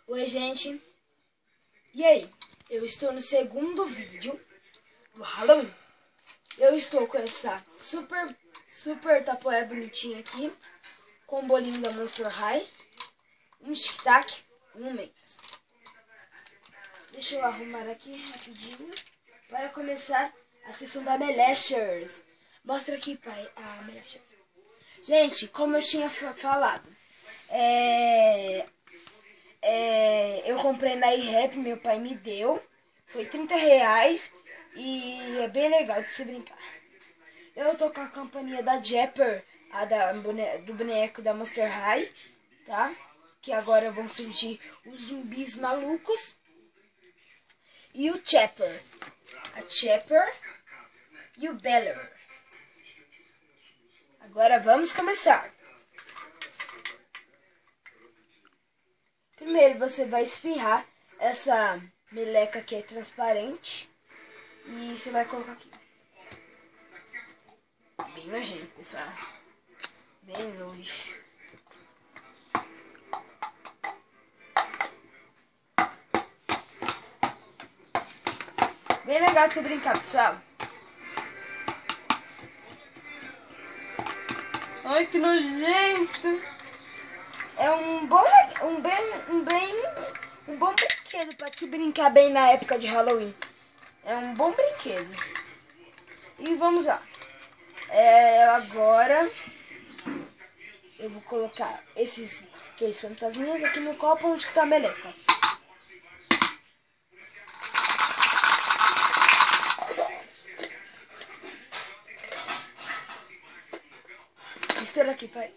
Oi, gente. E aí? Eu estou no segundo vídeo do Halloween. Eu estou com essa super tapoé bonitinha aqui, com o bolinho da Monster High, um tic-tac e um Mentos. Deixa eu arrumar aqui rapidinho para começar a sessão da Melechers. Mostra aqui, pai, a Melecher. Gente, como eu tinha falado, eu comprei na iRap, meu pai me deu. Foi R$30 e é bem legal de se brincar. Eu tô com a companhia da Japper, do boneco da Monster High, tá? Que agora vão surgir os zumbis malucos. E o Chopper. A Chopper e o Beller. Agora vamos começar. Primeiro você vai espirrar essa meleca que é transparente. E você vai colocar aqui. Bem nojento, pessoal. Bem longe. Bem legal de você brincar, pessoal. Ai, que nojento. É um bom brinquedo para se brincar bem na época de Halloween. É um bom brinquedo. E vamos lá. Agora eu vou colocar esses 2 fantasminhas aqui no copo onde que tá a meleca. Mistura aqui, pai.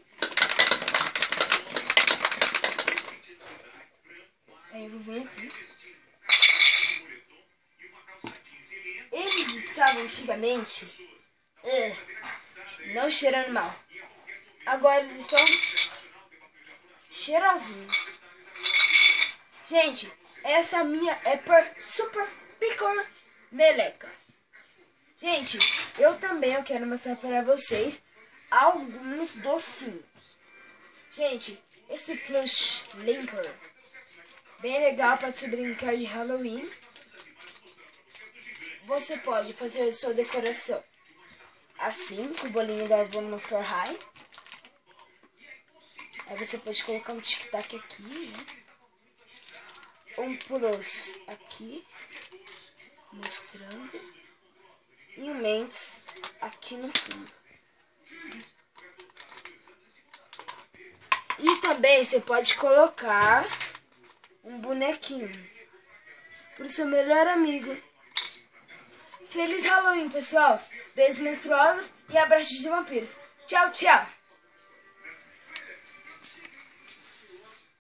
Aí eu vou ver aqui. Eles estavam antigamente não cheirando mal. Agora eles estão cheirosinhos. Gente, essa minha super picor meleca. Gente, eu quero mostrar para vocês alguns docinhos. Gente, esse plush linker, bem legal para se brincar de Halloween. Você pode fazer sua decoração assim, com o bolinho da Monster High. Aí você pode colocar um tic-tac aqui, né? Um plus aqui, mostrando. E um Mentos aqui no fundo. E também você pode colocar um bonequinho pro seu melhor amigo. Feliz Halloween, pessoal! Beijos menstruosos e abraços de vampiros. Tchau, tchau!